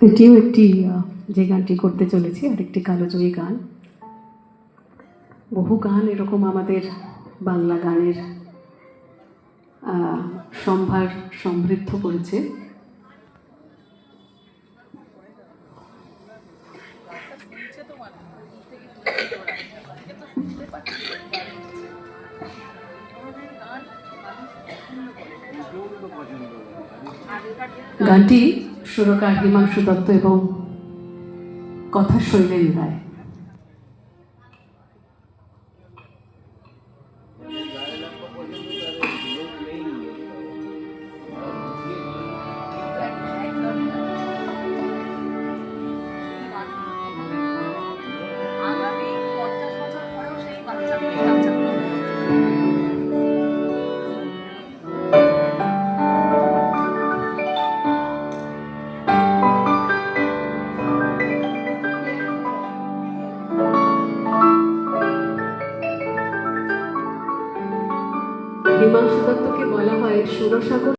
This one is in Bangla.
এটিও একটি যে গানটি করতে চলেছি আরেকটি কালোজয়ী গান। বহু গান এরকম আমাদের বাংলা গানের সম্ভার সমৃদ্ধ করেছে। গানটি সুরকার হিমাংশু দত্ত এবং কথা শৈলেন রায়। হিমাংশু দত্তকে বলা হয় সুরসাগর।